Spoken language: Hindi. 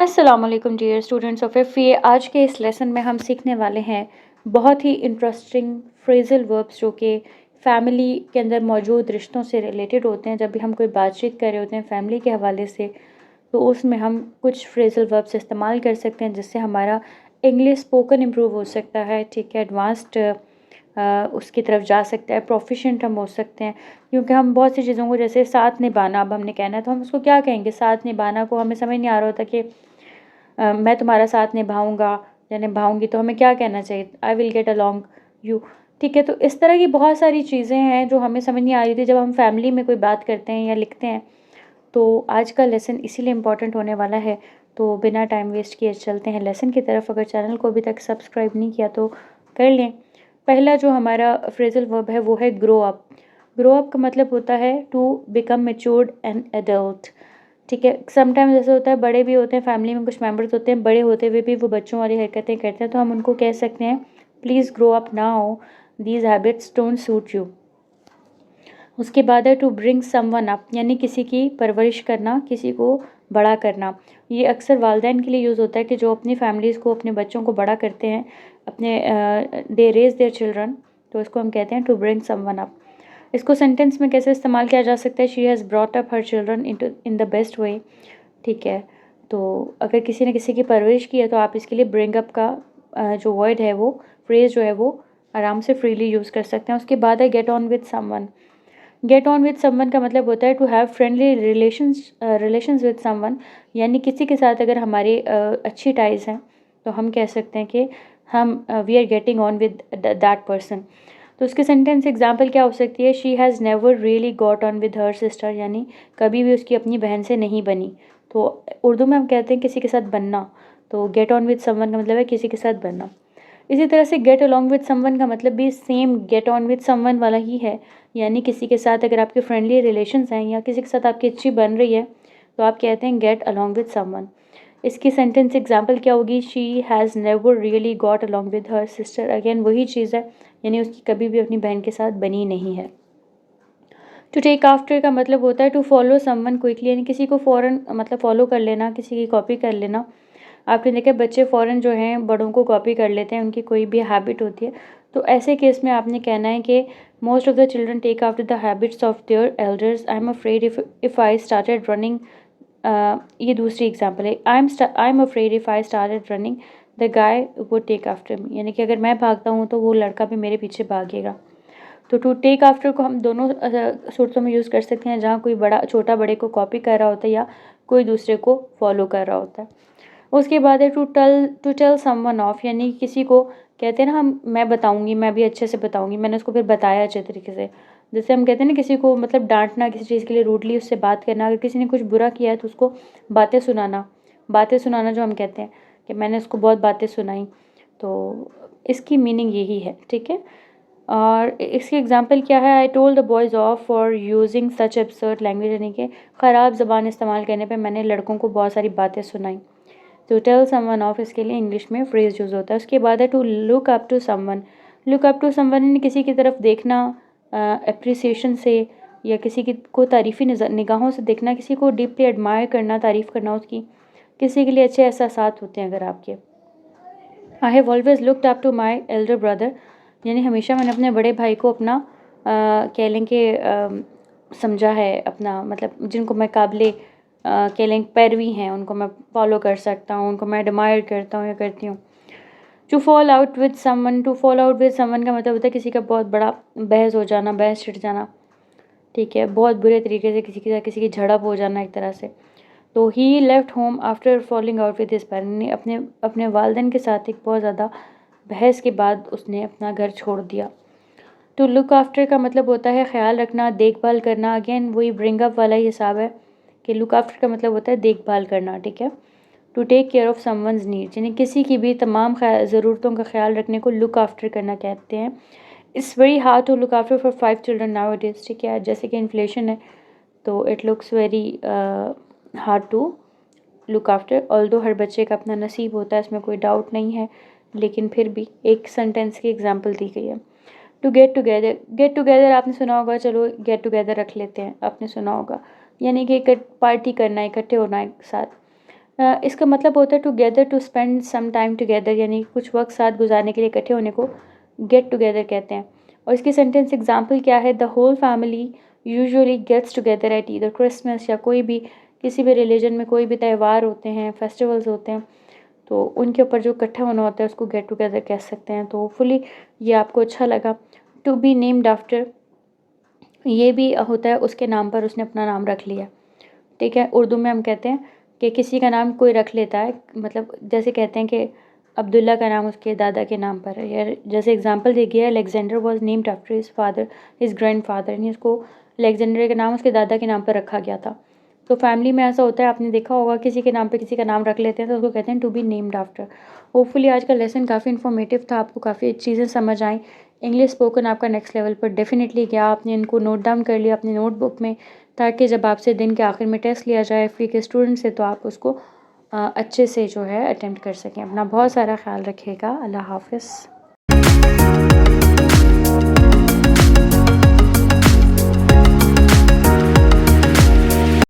अस्सलामुअलैकुम डियर स्टूडेंट्स ऑफ एफए। आज के इस लेसन में हम सीखने वाले हैं बहुत ही इंटरेस्टिंग फ्रेजल वर्ब्स जो कि फैमिली के अंदर मौजूद रिश्तों से रिलेटेड होते हैं। जब भी हम कोई बातचीत कर रहे होते हैं फैमिली के हवाले से, तो उसमें हम कुछ फ्रेजल वर्ब्स इस्तेमाल कर सकते हैं जिससे हमारा इंग्लिश स्पोकन इम्प्रूव हो सकता है। ठीक है, एडवांस्ड उसकी तरफ जा सकता है, प्रोफिशेंट हम हो सकते हैं। क्योंकि हम बहुत सी चीज़ों को, जैसे साथ निभाना, अब हमने कहना है तो हम उसको क्या कहेंगे। साथ निभाना को हमें समझ नहीं आ रहा होता कि मैं तुम्हारा साथ निभाऊंगा या निभाऊंगी, तो हमें क्या कहना चाहिए, I will get along you. ठीक है, तो इस तरह की बहुत सारी चीज़ें हैं जो हमें समझ नहीं आ रही थी जब हम फैमिली में कोई बात करते हैं या लिखते हैं। तो आज का लेसन इसीलिए इम्पॉर्टेंट होने वाला है। तो बिना टाइम वेस्ट किए चलते हैं लेसन की तरफ। अगर चैनल को अभी तक सब्सक्राइब नहीं किया तो कर लें। पहला जो हमारा फ्रेजल वर्ब है वो है ग्रो अप। ग्रो अप का मतलब होता है to become matured and adult. ठीक है, समटाइम्स ऐसा होता है, बड़े भी होते हैं, फैमिली में कुछ मेंबर्स होते हैं बड़े होते हुए भी वो बच्चों वाली हरकतें करते हैं, तो हम उनको कह सकते हैं please grow up now, these habits don't suit you. उसके बाद है टू ब्रिंग समवन अप, यानी किसी की परवरिश करना, किसी को बड़ा करना। ये अक्सर वालिदैन के लिए यूज़ होता है कि जो अपनी फैमिलीज़ को, अपने बच्चों को बड़ा करते हैं, अपने दे रेज देयर चिल्ड्रन, तो इसको हम कहते हैं टू ब्रिंग समवन अप। इसको सेंटेंस में कैसे इस्तेमाल किया जा सकता है, she has brought up her children in the best way. ठीक है, तो अगर किसी ने किसी की परवरिश की है तो आप इसके लिए ब्रिंग अप का जो वर्ड है, वो फ्रेज़ जो है वो आराम से फ्रीली यूज़ कर सकते हैं। उसके बाद है get on with someone. Get on with someone का मतलब होता है to have friendly relations with someone, यानी किसी के साथ अगर हमारी अच्छी टाइज़ हैं तो हम कह सकते हैं कि हम we are getting on with that person. तो उसके सेंटेंस एग्जाम्पल क्या हो सकती है, she has never really got on with her sister, यानी कभी भी उसकी अपनी बहन से नहीं बनी। तो उर्दू में हम कहते हैं किसी के साथ बनना, तो गेट ऑन विद समवन का मतलब है किसी के साथ बनना। इसी तरह से गेट अलॉन्ग विद समवन का मतलब भी same gate on with someone वाला ही है, यानी किसी के साथ अगर आपके फ्रेंडली रिलेशंस हैं या किसी के साथ आपकी अच्छी बन रही है तो आप कहते हैं गेट अलॉन्ग विद समवन। इसकी सेंटेंस एग्जाम्पल क्या होगी, she has never really got along with her sister, again वही चीज़ है, यानी उसकी कभी भी अपनी बहन के साथ बनी नहीं है। टू टेक आफ्टर का मतलब होता है टू फॉलो समवन क्विकली, यानी किसी को फ़ौरन मतलब फॉलो कर लेना, किसी की कॉपी कर लेना। आपने देखा बच्चे फ़ौरन जो हैं बड़ों को कॉपी कर लेते हैं, उनकी कोई भी हैबिट होती है, तो ऐसे केस में आपने कहना है कि most of the children take after the habits of their elders, I am afraid if I started running. ये दूसरी एग्जाम्पल है, I am afraid if I started running the guy वो टेक आफ्टर मी, यानी कि अगर मैं भागता हूँ तो वो लड़का भी मेरे पीछे भागेगा। तो टू टेक आफ्टर को हम दोनों सूरतों में यूज़ कर सकते हैं, जहाँ कोई बड़ा छोटा बड़े को कॉपी कर रहा होता है या कोई दूसरे को फॉलो कर रहा होता है। उसके बाद है टू टेल समवन ऑफ, यानी किसी को कहते हैं ना हम, मैं बताऊंगी, मैं भी अच्छे से बताऊंगी, मैंने उसको फिर बताया अच्छे तरीके से। जैसे हम कहते हैं ना किसी को मतलब डांटना, किसी चीज़ के लिए रूडली उससे बात करना, अगर किसी ने कुछ बुरा किया है तो उसको बातें सुनाना, बातें सुनाना जो हम कहते हैं कि मैंने उसको बहुत बातें सुनाई, तो इसकी मीनिंग यही है। ठीक है, और इसकी एग्जांपल क्या है, I told the boys of for using such absurd language, यानी कि ख़राब ज़बान इस्तेमाल करने पे मैंने लड़कों को बहुत सारी बातें सुनाई। तो टेल समवन ऑफ इसके लिए इंग्लिश में फ्रेज यूज़ होता है। उसके बाद है to look up to someone. Look up to someone यानी किसी की तरफ देखना अप्रिसिएशन से, या किसी की को तारीफ़ी निगाहों से देखना, किसी को डीपली एडमायर करना, तारीफ़ करना उसकी, किसी के लिए अच्छे एहसासात होते हैं अगर आपके। I have always looked up to my elder brother, यानी हमेशा मैंने अपने बड़े भाई को अपना कह लें कि समझा है, अपना मतलब जिनको मैं काबिले कह लें पैरवी हैं, उनको मैं फॉलो कर सकता हूँ, उनको मैं एडमायर करता हूँ या करती हूँ। To fall out with someone, to fall out with someone का मतलब होता है किसी का बहुत बड़ा बहस हो जाना, बहस छिड़ जाना। ठीक है, बहुत बुरे तरीके से किसी के साथ किसी की झड़प हो जाना एक तरह से। तो he left home after falling out with his parent, ने अपने अपने वालिदैन के साथ एक बहुत ज़्यादा बहस के बाद उसने अपना घर छोड़ दिया। टू लुक आफ्टर का मतलब होता है ख्याल रखना, देखभाल करना, अगेन वही ब्रिंग अप वाला ही हिसाब है कि लुक आफ्टर का मतलब होता है देखभाल करना। ठीक है, to take care of someone's needs, यानी किसी की भी तमाम ज़रूरतों का ख्याल रखने को लुक आफ्टर करना कहते हैं। It's very hard to look after for 5 children now it is. ठीक है, जैसे कि इन्फ्लेशन है तो it looks very hard to look after, although हर बच्चे का अपना नसीब होता है, इसमें कोई डाउट नहीं है, लेकिन फिर भी एक सेंटेंस की एग्जांपल दी गई है। To get together, get together आपने सुना होगा, चलो गेट टुगेदर रख लेते हैं, आपने सुना होगा, यानी कि एक पार्टी करना, इकट्ठे होना एक साथ। इसका मतलब होता है together, to spend some time together, यानी कुछ वक्त साथ गुजारने के लिए इकट्ठे होने को गेट टुगेदर कहते हैं। और इसकी सेंटेंस एग्जांपल क्या है? The whole family usually gets together at either Christmas, या कोई भी किसी भी रिलीजन में कोई भी त्यौहार होते हैं, फेस्टिवल्स होते हैं, तो उनके ऊपर जो इकट्ठा होना होता है उसको गेट टुगेदर कह सकते हैं। तो होपफुली ये आपको अच्छा लगा। टू बी नेम्ड आफ्टर, ये भी होता है उसके नाम पर उसने अपना नाम रख लिया। ठीक है, उर्दू में हम कहते हैं कि किसी का नाम कोई रख लेता है, मतलब जैसे कहते हैं कि अब्दुल्ला का नाम उसके दादा के नाम पर है, या जैसे एग्जांपल दे गया, Alexander was named after his father, his grandfather, यानी उसको अलेक्जेंडर का नाम उसके दादा के नाम पर रखा गया था। तो फैमिली में ऐसा होता है, आपने देखा होगा किसी के नाम पे किसी का नाम रख लेते हैं तो उसको कहते हैं to be named after. Hopefully आज का लेसन काफ़ी इन्फॉर्मेटिव था, आपको काफ़ी चीज़ें समझ आई। इंग्लिश स्पोकन आपका नेक्स्ट लेवल पर डेफिनेटली गया। आपने इनको नोट डाउन कर लिया अपनी नोटबुक में, ताकि जब आपसे दिन के आखिर में टेस्ट लिया जाए फ्री के स्टूडेंट से, तो आप उसको अच्छे से जो है अटेम्प्ट कर सकें। अपना बहुत सारा ख्याल रखिएगा। अल्लाह हाफ़िज़।